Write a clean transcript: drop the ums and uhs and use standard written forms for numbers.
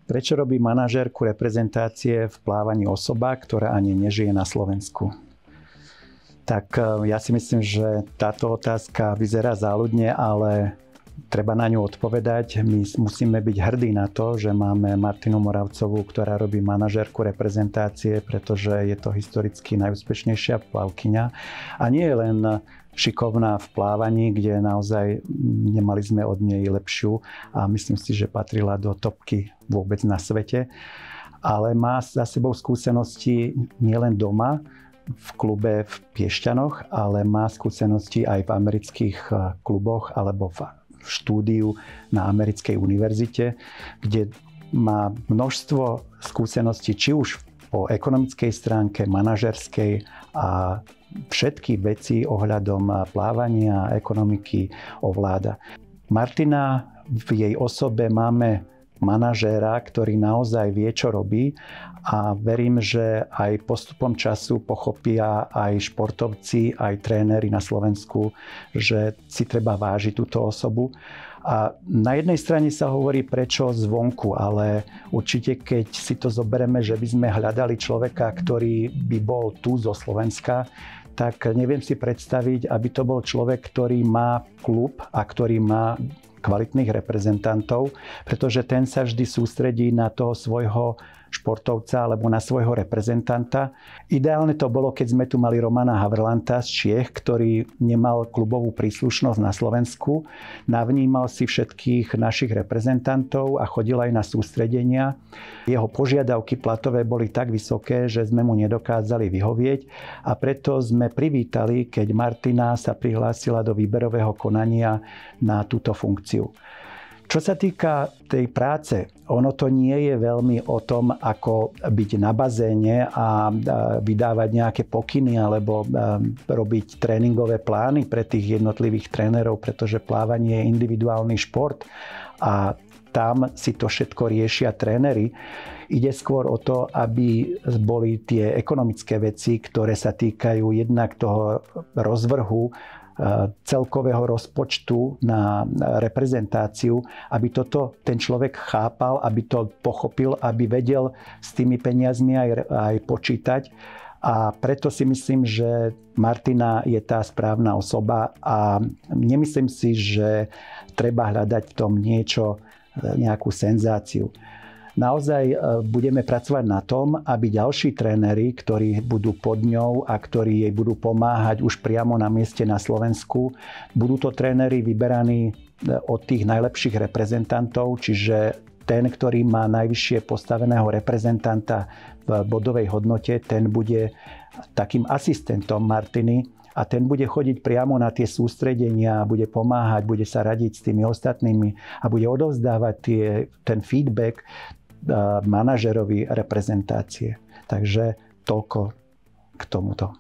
Prečo robí manažérku reprezentácie v plávaní osoba, ktorá ani nežije na Slovensku? Tak ja si myslím, že táto otázka vyzerá záľudne, ale treba na ňu odpovedať. My musíme byť hrdí na to, že máme Martinu Moravcovú, ktorá robí manažérku reprezentácie, pretože je to historicky najúspešnejšia plavkyňa. A nie je len šikovná v plávaní, kde naozaj nemali sme od nej lepšiu a myslím si, že patrila do topky vôbec na svete. Ale má za sebou skúsenosti nielen doma, v klube v Piešťanoch, ale má skúsenosti aj v amerických kluboch alebo v štúdiu na americkej univerzite, kde má množstvo skúseností, či už po ekonomickej stránke, manažerskej a všetky veci ohľadom plávania a ekonomiky ovláda. Martina, v jej osobe máme manažéra, ktorý naozaj vie, čo robí a verím, že aj postupom času pochopia aj športovci, aj tréneri na Slovensku, že si treba vážiť túto osobu. A na jednej strane sa hovorí prečo zvonku, ale určite keď si to zoberieme, že by sme hľadali človeka, ktorý by bol tu zo Slovenska, tak neviem si predstaviť, aby to bol človek, ktorý má klub a ktorý má kvalitných reprezentantov, pretože ten sa vždy sústredí na toho svojho športovca alebo na svojho reprezentanta. Ideálne to bolo, keď sme tu mali Romana Havrlanta z Čiech, ktorý nemal klubovú príslušnosť na Slovensku. Navnímal si všetkých našich reprezentantov a chodil aj na sústredenia. Jeho požiadavky platové boli tak vysoké, že sme mu nedokázali vyhovieť a preto sme privítali, keď Martina sa prihlásila do výberového konania na túto funkciu. Čo sa týka tej práce, ono to nie je veľmi o tom, ako byť na bazéne a vydávať nejaké pokyny alebo robiť tréningové plány pre tých jednotlivých trénerov, pretože plávanie je individuálny šport a tam si to všetko riešia tréneri. Ide skôr o to, aby boli tie ekonomické veci, ktoré sa týkajú jednak toho rozvrhu celkového rozpočtu na reprezentáciu, aby toto ten človek chápal, aby to pochopil, aby vedel s tými peniazmi aj počítať. A preto si myslím, že Martina je tá správna osoba a nemyslím si, že treba hľadať v tom nejakú senzáciu. Naozaj budeme pracovať na tom, aby ďalší tréneri, ktorí budú pod ňou a ktorí jej budú pomáhať už priamo na mieste na Slovensku, budú to tréneri vyberaní od tých najlepších reprezentantov, čiže ten, ktorý má najvyššie postaveného reprezentanta v bodovej hodnote, ten bude takým asistentom Martiny a ten bude chodiť priamo na tie sústredenia, bude pomáhať, bude sa radiť s tými ostatnými a bude odovzdávať ten feedback manažerovi reprezentácie. Takže toľko k tomuto.